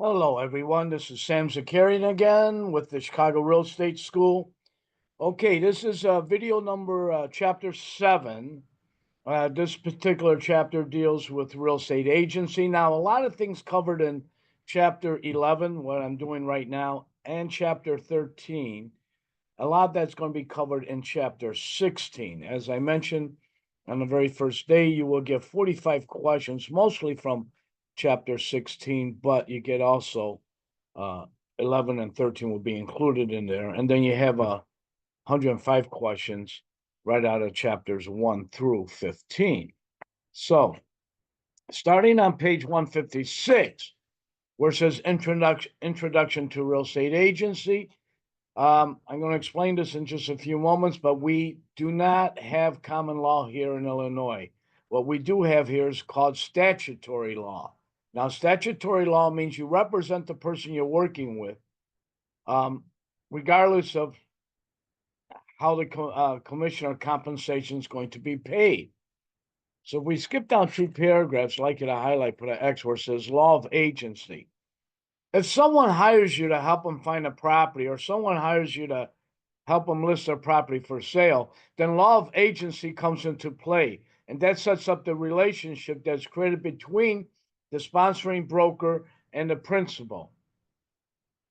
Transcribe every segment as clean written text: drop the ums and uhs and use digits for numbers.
Hello, everyone. This is Sam Zakarian again with the Chicago Real Estate School. Okay, this is video number chapter 7. This particular chapter deals with real estate agency. Now, a lot of things covered in chapter 11, what I'm doing right now, and chapter 13. A lot that's going to be covered in chapter 16. As I mentioned on the very first day, you will get 45 questions, mostly from chapter 16, but you get also 11 and 13 will be included in there. And then you have 105 questions right out of chapters 1 through 15. So starting on page 156, where it says introduction to real estate agency, I'm going to explain this in just a few moments, but we do not have common law here in Illinois. What we do have here is called statutory law. Now, statutory law means you represent the person you're working with, regardless of how the commission or compensation is going to be paid. So if we skip down 2 paragraphs, I'd like you to highlight, put an X where it says law of agency. If someone hires you to help them find a property, or someone hires you to help them list their property for sale, then law of agency comes into play. And that sets up the relationship that's created between the sponsoring broker and the principal,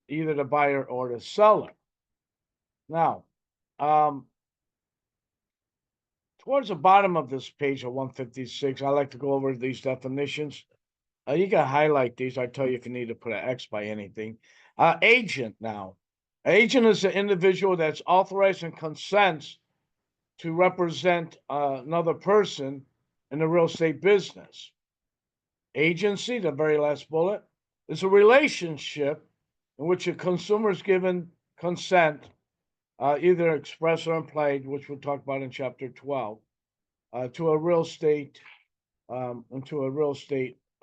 either the buyer or the seller. Now, towards the bottom of this page of 156, I like to go over these definitions. You can highlight these. I tell you if you need to put an X by anything. Agent now. Agent is an individual that's authorized and consents to represent another person in the real estate business. Agency, the very last bullet, is a relationship in which a consumer is given consent, either express or implied, which we'll talk about in chapter 12, to a real estate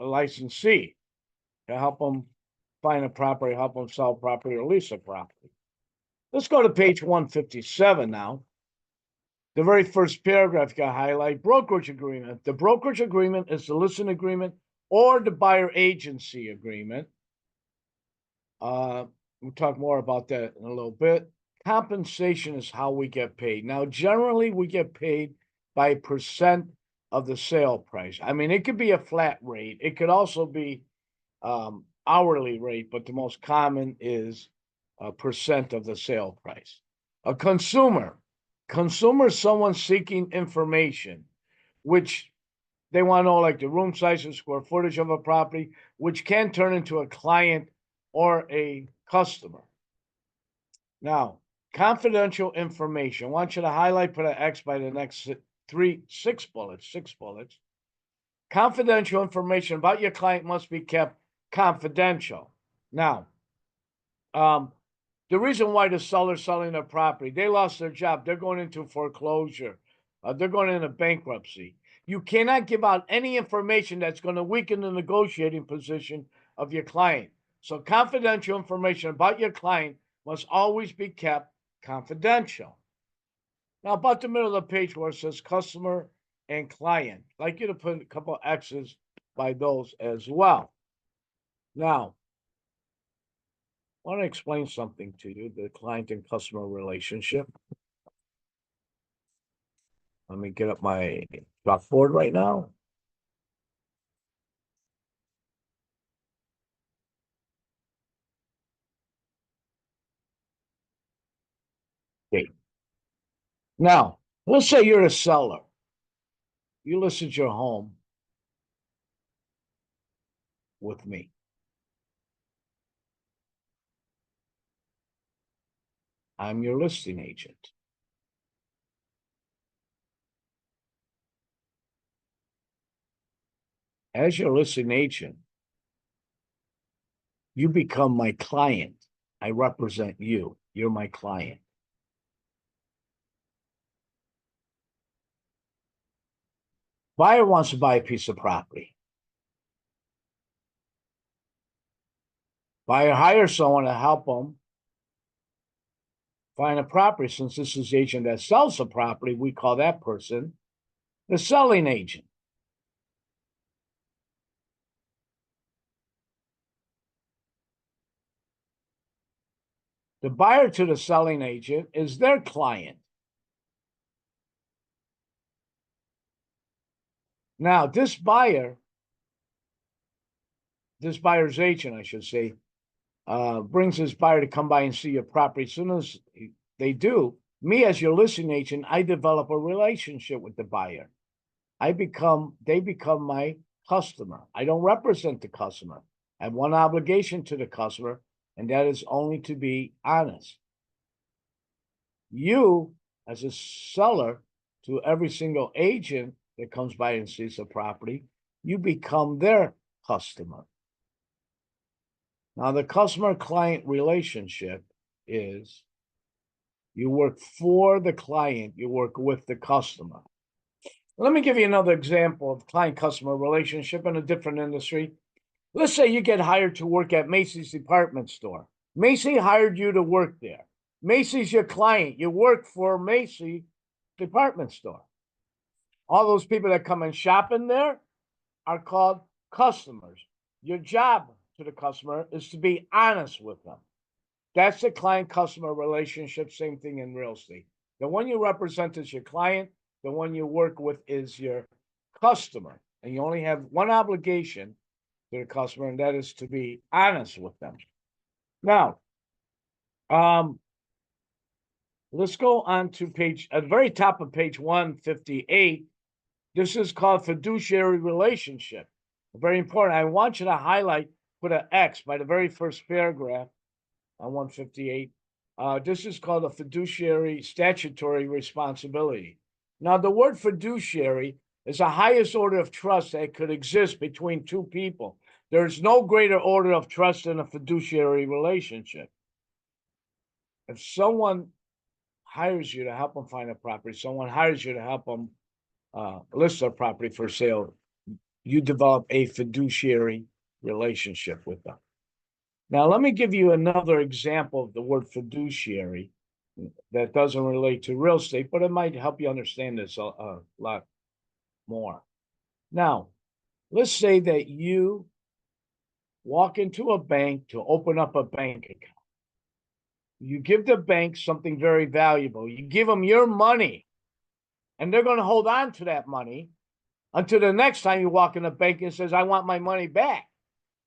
licensee to help them find a property, help them sell property, or lease a property. Let's go to page 157 now. The very first paragraph you got to highlight brokerage agreement. The brokerage agreement is the listing agreement or the buyer agency agreement. We'll talk more about that in a little bit. Compensation is how we get paid. Now, generally, we get paid by percent of the sale price. I mean, it could be a flat rate. It could also be hourly rate, but the most common is a percent of the sale price. A consumer is someone seeking information, which they want to know, like the room size and square footage of a property, which can turn into a client or a customer. Now, confidential information. I want you to highlight, put an X by the next 6 bullets. Confidential information about your client must be kept confidential. Now, the reason why the seller's selling their property, they lost their job, they're going into foreclosure, they're going into bankruptcy. You cannot give out any information that's going to weaken the negotiating position of your client. So confidential information about your client must always be kept confidential. Now, about the middle of the page where it says customer and client, I'd like you to put a couple of X's by those as well. Now, I want to explain something to you, the client and customer relationship. Let me get up my chalkboard right now. Okay. Now, let's say you're a seller. You listed your home with me. I'm your listing agent. As your listing agent, you become my client. I represent you. You're my client. Buyer wants to buy a piece of property. Buyer hires someone to help them find a property. Since this is the agent that sells the property, we call that person the selling agent. The buyer to the selling agent is their client. Now, this buyer's agent, I should say, brings his buyer to come by and see your property. As soon as they do, me as your listing agent, I develop a relationship with the buyer. They become my customer. I don't represent the customer. I have one obligation to the customer, and that is only to be honest. You, as a seller, to every single agent that comes by and sees the property, you become their customer. Now, the customer-client relationship is you work for the client, you work with the customer. Let me give you another example of client-customer relationship in a different industry. Let's say you get hired to work at Macy's department store. Macy hired you to work there. Macy's your client. You work for Macy department store. All those people that come and shop in there are called customers. Your job to the customer is to be honest with them. That's the client-customer relationship. Same thing in real estate. The one you represent is your client. The one you work with is your customer. And you only have one obligation to the customer, and that is to be honest with them. Now, let's go on to at the very top of page 158. This is called fiduciary relationship. Very important. I want you to highlight, put an X by the very first paragraph on 158. This is called a fiduciary statutory responsibility. Now, the word fiduciary is the highest order of trust that could exist between two people. There is no greater order of trust than a fiduciary relationship. If someone hires you to help them find a property, someone hires you to help them list their property for sale, you develop a fiduciary relationship with them. Now, let me give you another example of the word fiduciary that doesn't relate to real estate, but it might help you understand this a lot more. Now, let's say that you walk into a bank to open up a bank account. You give the bank something very valuable. You give them your money, and they're going to hold on to that money until the next time you walk in the bank and says, I want my money back.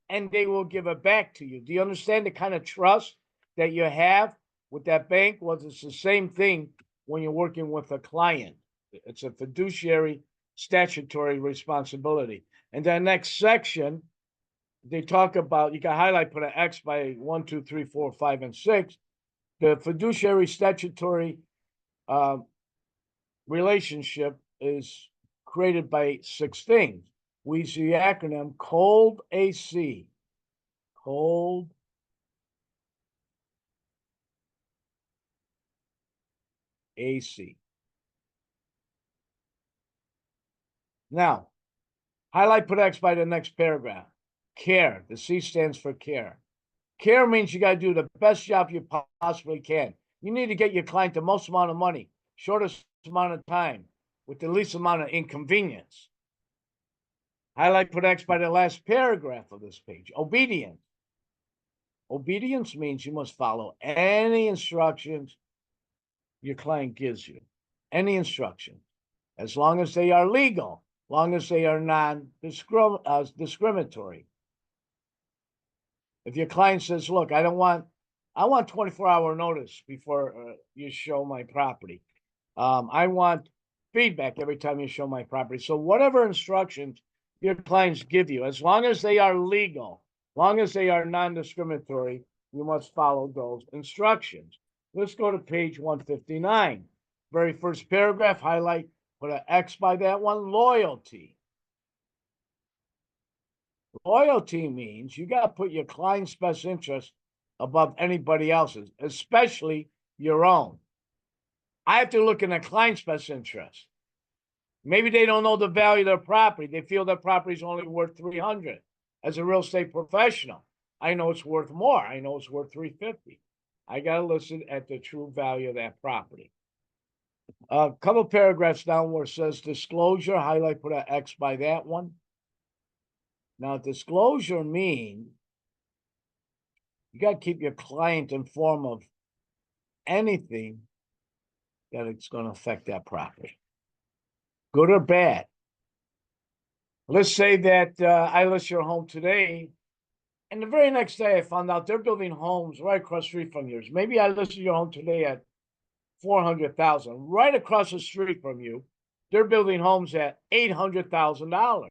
And they will give it back to you. Do you understand the kind of trust that you have with that bank? Well, it's the same thing when you're working with a client. It's a fiduciary statutory responsibility. And the next section, they talk about, you can highlight, put an X by 1, 2, 3, 4, 5, and 6. The fiduciary statutory relationship is created by 6 things. We use the acronym COLD AC. COLD AC. Now, highlight, put X by the next paragraph. CARE. The C stands for care. Care means you got to do the best job you possibly can. You need to get your client the most amount of money, shortest amount of time, with the least amount of inconvenience. Highlight, put X by the last paragraph of this page. Obedience. Obedience means you must follow any instructions your client gives you. Any instructions, as long as they are legal, long as they are non-discriminatory. If your client says, look, I want 24-hour notice before you show my property. I want feedback every time you show my property. So whatever instructions your clients give you, as long as they are legal, long as they are non-discriminatory, you must follow those instructions. Let's go to page 159. Very first paragraph, highlight, put an X by that one, loyalty. Loyalty means you got to put your client's best interest above anybody else's, especially your own. I have to look in the client's best interest. Maybe they don't know the value of their property. They feel their property is only worth $300. As a real estate professional, I know it's worth more. I know it's worth $350. I got to listen at the true value of that property. A couple paragraphs down where it says disclosure, highlight, put an X by that one. Now, disclosure means you got to keep your client informed of anything that it's going to affect that property, good or bad. Let's say that I list your home today, and the very next day I found out they're building homes right across the street from yours. Maybe I listed your home today at 400,000. Right across the street from you, they're building homes at $800,000.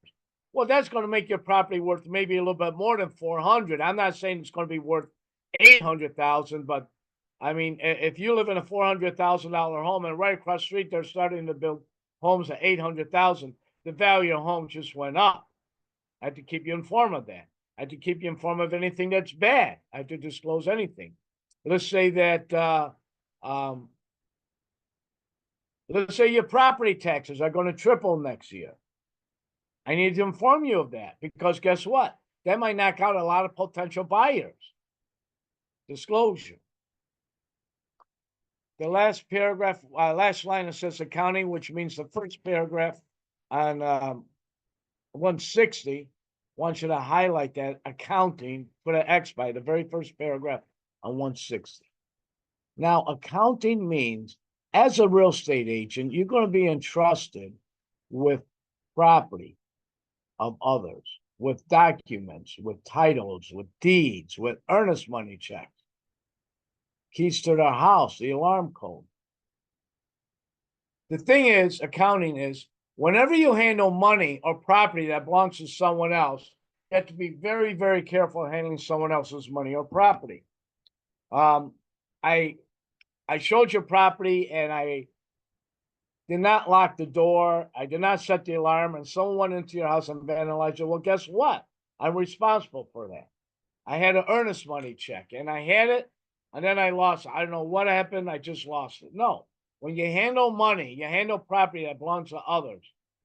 Well, that's going to make your property worth maybe a little bit more than 400. I'm not saying it's going to be worth 800,000, but I mean, if you live in a $400,000 home and right across the street they're starting to build homes at 800,000, the value of home just went up. I had to keep you informed of that. I had to keep you informed of anything that's bad. I had to disclose anything. Let's say that let's say your property taxes are going to triple next year. I need to inform you of that because guess what? That might knock out a lot of potential buyers. Disclosure. The last paragraph, last line, it says accounting, which means the first paragraph on 160. Want you to highlight that accounting, put an X by the very first paragraph on 160. Now, accounting means as a real estate agent, you're going to be entrusted with property of others, with documents, with titles, with deeds, with earnest money checks, keys to their house, the alarm code. The thing is, accounting is, whenever you handle money or property that belongs to someone else, you have to be very, very careful handling someone else's money or property. I showed you property and I did not lock the door. I did not set the alarm, and someone went into your house and vandalized it. Well, guess what? I'm responsible for that. I had an earnest money check, and I had it, and then I lost it. I don't know what happened. I just lost it. No. When you handle money, you handle property that belongs to others,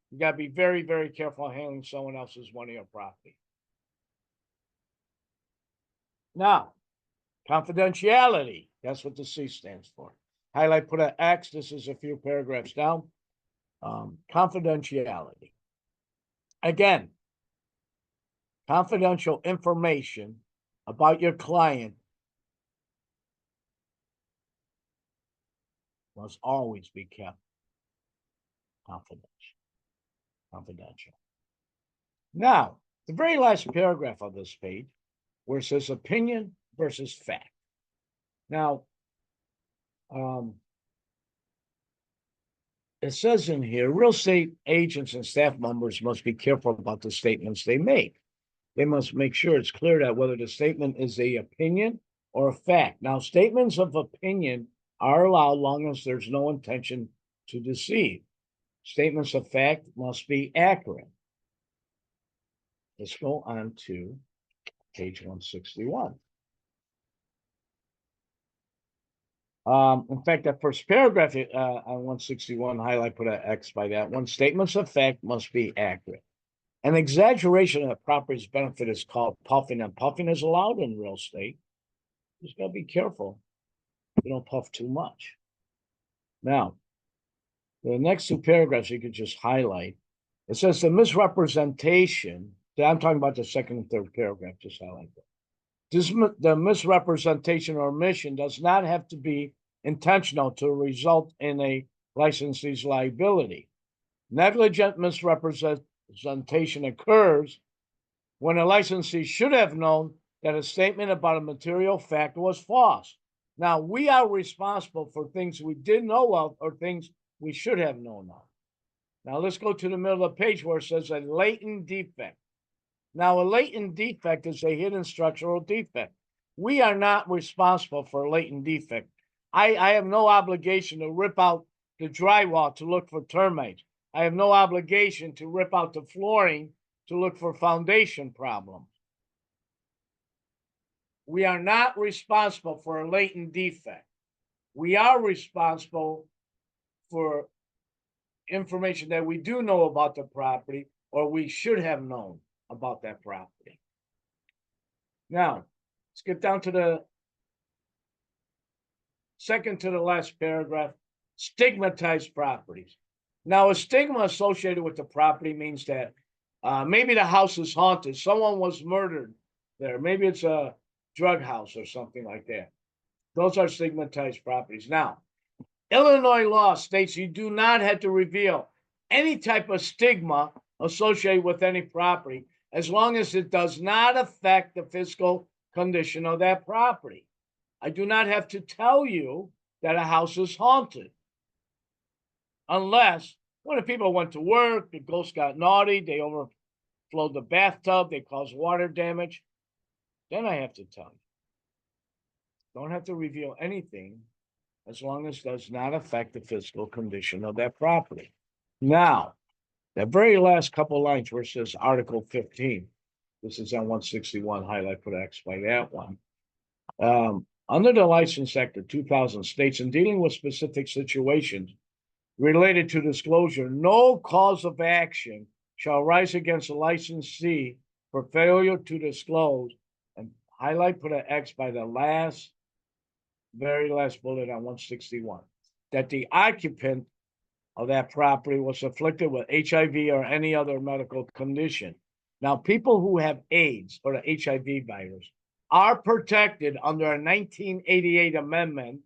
you got to be very, very careful handling someone else's money or property. Now, confidentiality. That's what the C stands for. Highlight, put an X. This is a few paragraphs down. Confidentiality. Again, confidential information about your client must always be kept confidential. Now, the very last paragraph of this page, where it says opinion versus fact. Now, it says in here, real estate agents and staff members must be careful about the statements they make. They must make sure it's clear that whether the statement is an opinion or a fact. Now, statements of opinion are allowed long as there's no intention to deceive. Statements of fact must be accurate. Let's go on to page 161. In fact, that first paragraph on 161, highlight, put an X by that one. Statements of fact must be accurate. An exaggeration of the property's benefit is called puffing, and puffing is allowed in real estate. You just got to be careful. You don't puff too much. Now, the next two paragraphs you could just highlight. It says the misrepresentation. I'm talking about the second and third paragraph. Just highlight that. The misrepresentation or omission does not have to be intentional to result in a licensee's liability. Negligent misrepresentation occurs when a licensee should have known that a statement about a material fact was false. Now, we are responsible for things we didn't know of or things we should have known of. Now, let's go to the middle of the page where it says a latent defect. Now, a latent defect is a hidden structural defect. We are not responsible for a latent defect. I have no obligation to rip out the drywall to look for termites. I have no obligation to rip out the flooring to look for foundation problems. We are not responsible for a latent defect. We are responsible for information that we do know about the property or we should have known about that property. Now, let's get down to the second to the last paragraph, stigmatized properties. Now, a stigma associated with the property means that maybe the house is haunted. Someone was murdered there. Maybe it's a drug house or something like that. Those are stigmatized properties. Now, Illinois law states you do not have to reveal any type of stigma associated with any property as long as it does not affect the physical condition of that property. I do not have to tell you that a house is haunted unless when the people went to work, the ghosts got naughty, they overflowed the bathtub, they caused water damage. Then I have to tell you. Don't have to reveal anything as long as it does not affect the physical condition of that property. Now, the very last couple lines where it says Article 15, this is on 161, highlight put X by that one. Under the License Act of 2000 states, in dealing with specific situations related to disclosure, no cause of action shall rise against a licensee for failure to disclose, and highlight put an X by the very last bullet on 161, that the occupant of that property was afflicted with HIV or any other medical condition. Now, people who have AIDS or the HIV virus are protected under a 1988 amendment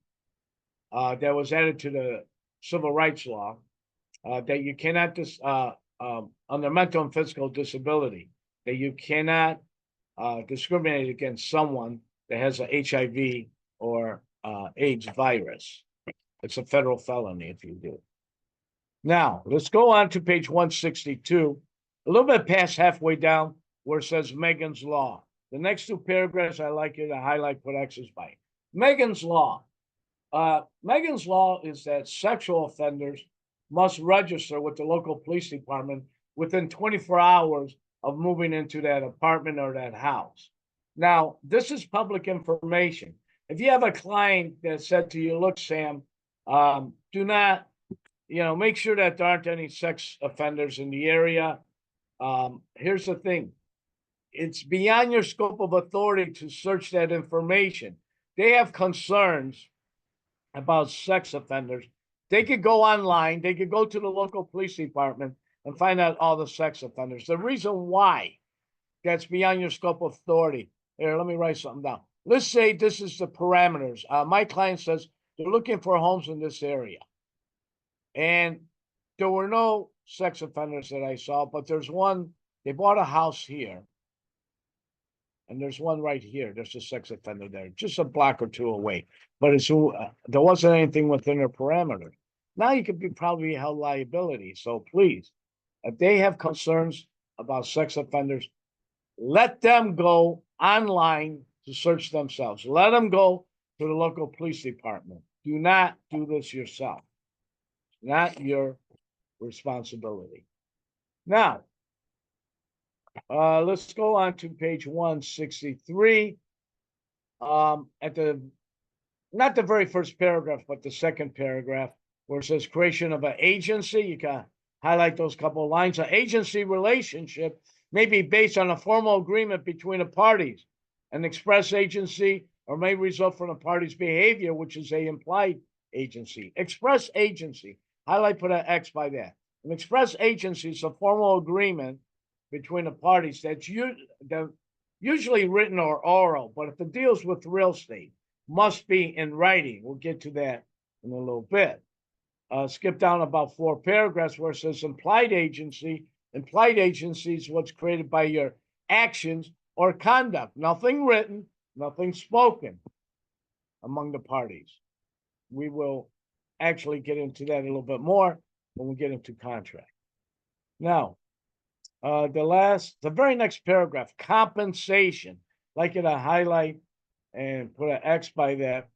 that was added to the civil rights law that you cannot, under mental and physical disability, that you cannot discriminate against someone that has a HIV or AIDS virus. It's a federal felony if you do. Now, let's go on to page 162, a little bit past halfway down where it says Megan's Law. The next two paragraphs, I like you to highlight, put X's by. Megan's Law. Megan's Law is that sexual offenders must register with the local police department within 24 hours of moving into that apartment or that house. Now, this is public information. If you have a client that said to you, look, Sam, do not, make sure that there aren't any sex offenders in the area. Here's the thing. It's beyond your scope of authority to search that information. They have concerns about sex offenders. They could go online. They could go to the local police department and find out all the sex offenders. The reason why that's beyond your scope of authority. Here, let me write something down. Let's say this is the parameters. My client says they're looking for homes in this area. And there were no sex offenders that I saw, but there's one, they bought a house here. And there's one right here. There's a sex offender there, just a block or two away. But there wasn't anything within their parameters. Now you could probably held liability. So please, if they have concerns about sex offenders, let them go online to search themselves. Let them go to the local police department. Do not do this yourself. Not your responsibility. Now, let's go on to page 163. Not the very first paragraph, but the second paragraph, where it says creation of an agency. You can highlight those couple of lines. An agency relationship may be based on a formal agreement between the parties. An express agency or may result from the party's behavior, which is a implied agency. Express agency. Highlight, put an X by that. An express agency is a formal agreement between the parties that's usually written or oral, but if it deals with real estate, must be in writing. We'll get to that in a little bit. Skip down about 4 paragraphs where it says implied agency. Implied agency is what's created by your actions or conduct. Nothing written, nothing spoken among the parties. We will actually get into that a little bit more when we get into contract. Now, the very next paragraph, compensation. Like it, I highlight and put an X by that.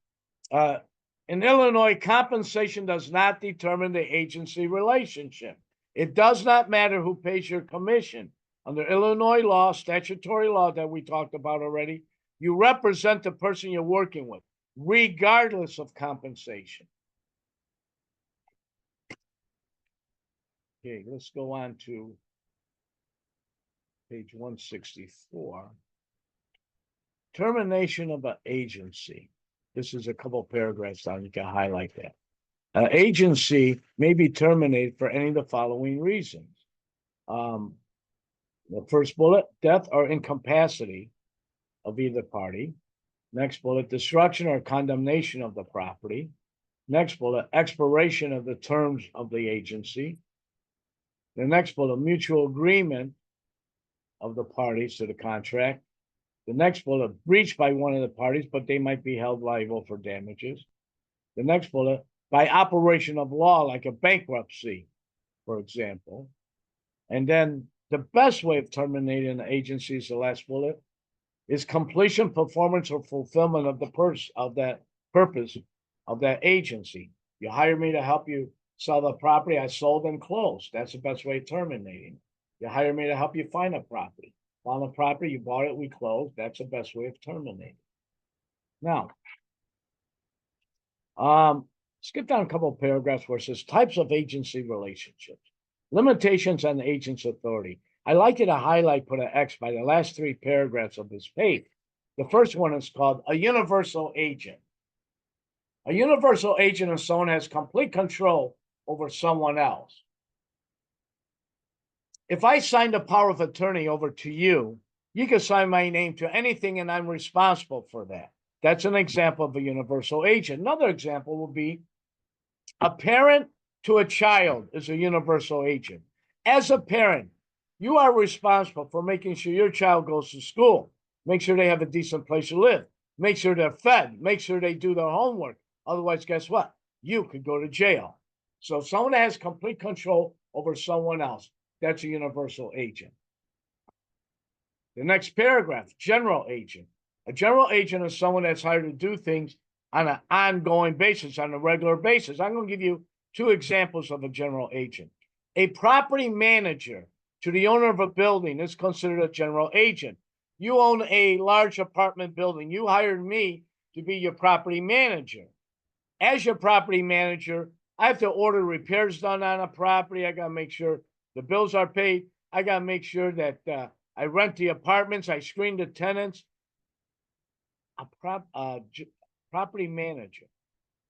In Illinois, compensation does not determine the agency relationship. It does not matter who pays your commission. Under Illinois law, statutory law that we talked about already, you represent the person you're working with, regardless of compensation. Okay, let's go on to page 164. Termination of an agency. This is a couple paragraphs down. You can highlight that. An agency may be terminated for any of the following reasons. The first bullet, death or incapacity of either party. Next bullet, destruction or condemnation of the property. Next bullet, expiration of the terms of the agency. The next bullet, mutual agreement of the parties to the contract. The next bullet, breach by one of the parties, but they might be held liable for damages. The next bullet, by operation of law, like a bankruptcy, for example. And then the best way of terminating an agency is the last bullet, is completion, performance, or fulfillment of the purpose of that agency. You hire me to help you sell the property. I sold and closed. That's the best way of terminating. You hire me to help you find a property. Found a property, you bought it, we closed. That's the best way of terminating. Now, skip down a couple of paragraphs where it says types of agency relationships, limitations on the agent's authority. I like you to highlight, put an X by the last three paragraphs of this page. The first one is called a universal agent. A universal agent is someone who has complete control over someone else. If I signed a power of attorney over to you, you can sign my name to anything and I'm responsible for that. That's an example of a universal agent. Another example would be a parent to a child is a universal agent. As a parent, you are responsible for making sure your child goes to school, make sure they have a decent place to live, make sure they're fed, make sure they do their homework. Otherwise, guess what? You could go to jail. So someone that has complete control over someone else, that's a universal agent. The next paragraph, general agent. A general agent is someone that's hired to do things on an ongoing basis, on a regular basis. I'm going to give you two examples of a general agent. A property manager to the owner of a building is considered a general agent. You own a large apartment building. You hired me to be your property manager. As your property manager, I have to order repairs done on a property. I got to make sure the bills are paid. I got to make sure that I rent the apartments. I screen the tenants. A property manager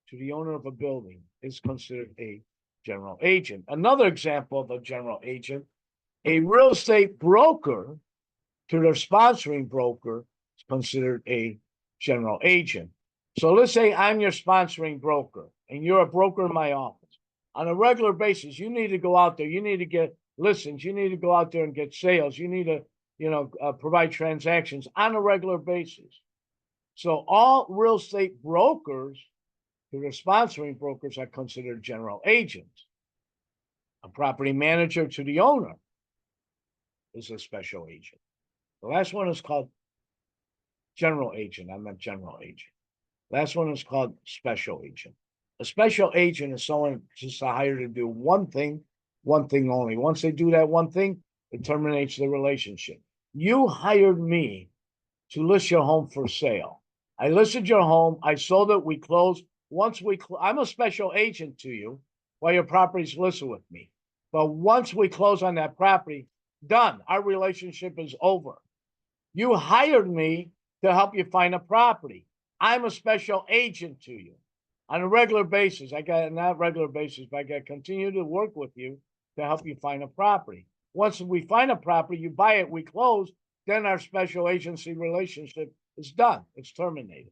to the owner of a building is considered a general agent. Another example of a general agent, a real estate broker to their sponsoring broker is considered a general agent. So let's say I'm your sponsoring broker and you're a broker in my office. On a regular basis, you need to go out there. You need to get listings. You need to go out there and get sales. You need to, provide transactions on a regular basis. So all real estate brokers to their sponsoring brokers are considered general agents. A property manager to the owner is a special agent. The last one is called general agent. I meant general agent. Last one is called special agent. A special agent is someone just hired to do one thing only. Once they do that one thing, it terminates the relationship. You hired me to list your home for sale. I listed your home. I sold it. We closed. I'm a special agent to you while your property's listed with me. But once we close on that property, done. Our relationship is over. You hired me to help you find a property. I'm a special agent to you on a regular basis. Not regular basis, but I got to continue to work with you to help you find a property. Once we find a property, you buy it, we close, then our special agency relationship is done. It's terminated.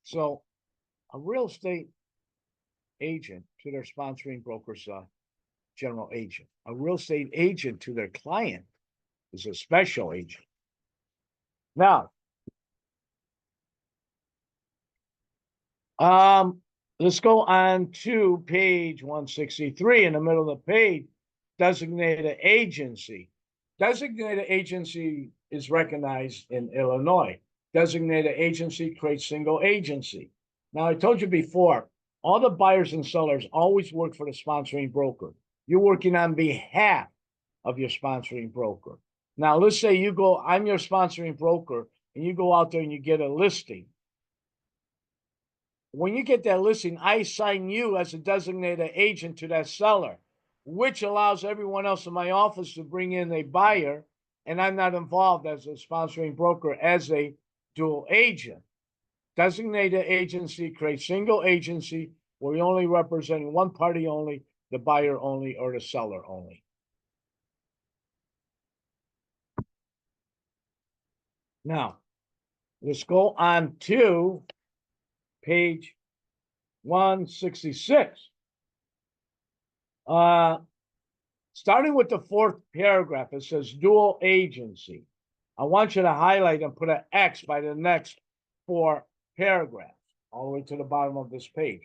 So a real estate agent to their sponsoring broker's general agent. A real estate agent to their client is a special agent. Now, let's go on to page 163 in the middle of the page, designated agency. Designated agency is recognized in Illinois. Designated agency creates single agency. Now, I told you before, all the buyers and sellers always work for the sponsoring broker. You're working on behalf of your sponsoring broker. Now, let's say I'm your sponsoring broker, and you go out there and you get a listing. When you get that listing, I assign you as a designated agent to that seller, which allows everyone else in my office to bring in a buyer, and I'm not involved as a sponsoring broker as a dual agent. Designated agency creates single agency where you're only representing one party only, the buyer only, or the seller only. Now, let's go on to page 166. Starting with the fourth paragraph, it says dual agency. I want you to highlight and put an X by the next 4 paragraphs, all the way to the bottom of this page.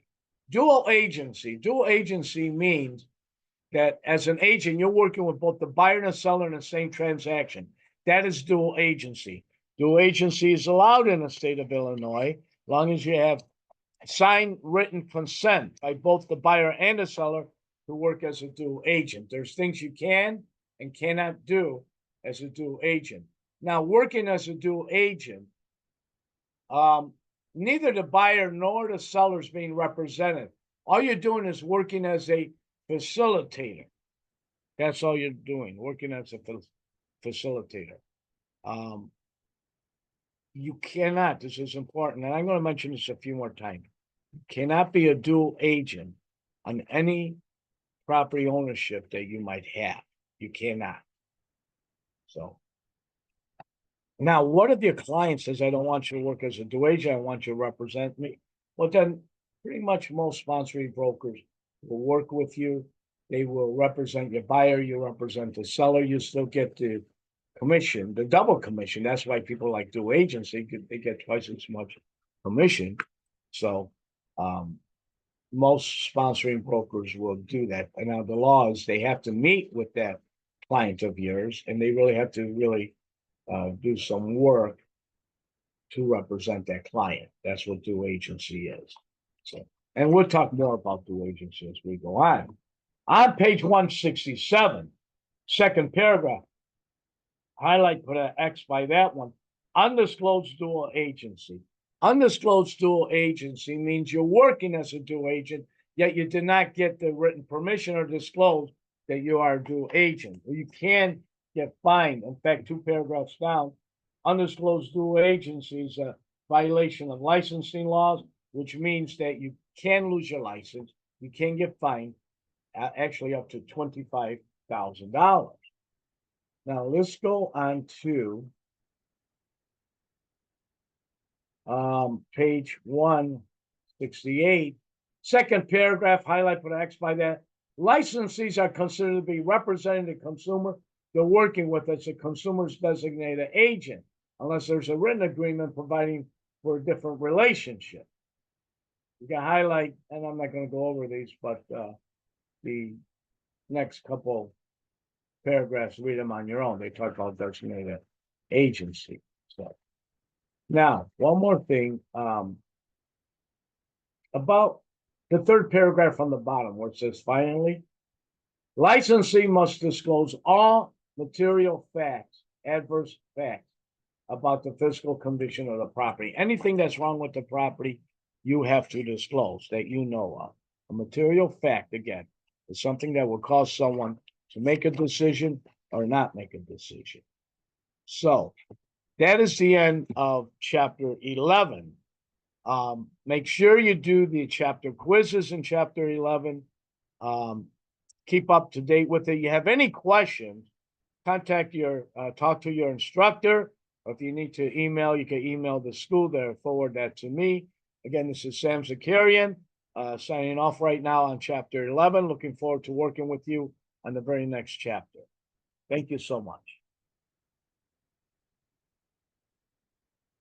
Dual agency. Dual agency means that as an agent, you're working with both the buyer and the seller in the same transaction. That is dual agency. Dual agency is allowed in the state of Illinois, as long as you have signed written consent by both the buyer and the seller to work as a dual agent. There's things you can and cannot do as a dual agent. Now, working as a dual agent, neither the buyer nor the seller is being represented. All you're doing is working as a facilitator. That's all you're doing, working as a facilitator. You cannot, this is important, and I'm going to mention this a few more times. You cannot be a dual agent on any property ownership that you might have. You cannot. So now, what if your client says, I don't want you to work as a dual agent, I want you to represent me? Well, then pretty much most sponsoring brokers will work with you. They will represent your buyer, you represent the seller, you still get the commission, the double commission. That's why people like dual agents, they get twice as much commission. So most sponsoring brokers will do that. And now the law is they have to meet with that client of yours, and they really have to do some work to represent that client. That's what dual agency is. So, and we'll talk more about dual agency as we go on. On page 167, second paragraph, highlight, put an X by that one. Undisclosed dual agency. Undisclosed dual agency means you're working as a dual agent, yet you did not get the written permission or disclose that you are a dual agent. You can get fined. In fact, 2 paragraphs down, undisclosed dual agency is a violation of licensing laws, which means that you can lose your license. You can get fined, actually up to $25,000. Now let's go on to page 168. Second paragraph, highlight, put an X by that. Licensees are considered to be representing the consumer they're working with as a consumer's designated agent, unless there's a written agreement providing for a different relationship. You can highlight, and I'm not going to go over these, but the next couple paragraphs, read them on your own. They talk about designated agency. So now, one more thing about the third paragraph from the bottom, where it says, finally, licensee must disclose all material facts, adverse facts about the physical condition of the property. Anything that's wrong with the property, you have to disclose that you know of. A material fact, again, is something that will cause someone to make a decision or not make a decision. So that is the end of chapter 11. Make sure you do the chapter quizzes in chapter 11. Keep up to date with it. You have any questions, talk to your instructor, or if you need to email, you can email the school there, forward that to me. Again, this is Sam Zakarian, signing off right now on chapter 11. Looking forward to working with you on the very next chapter. Thank you so much.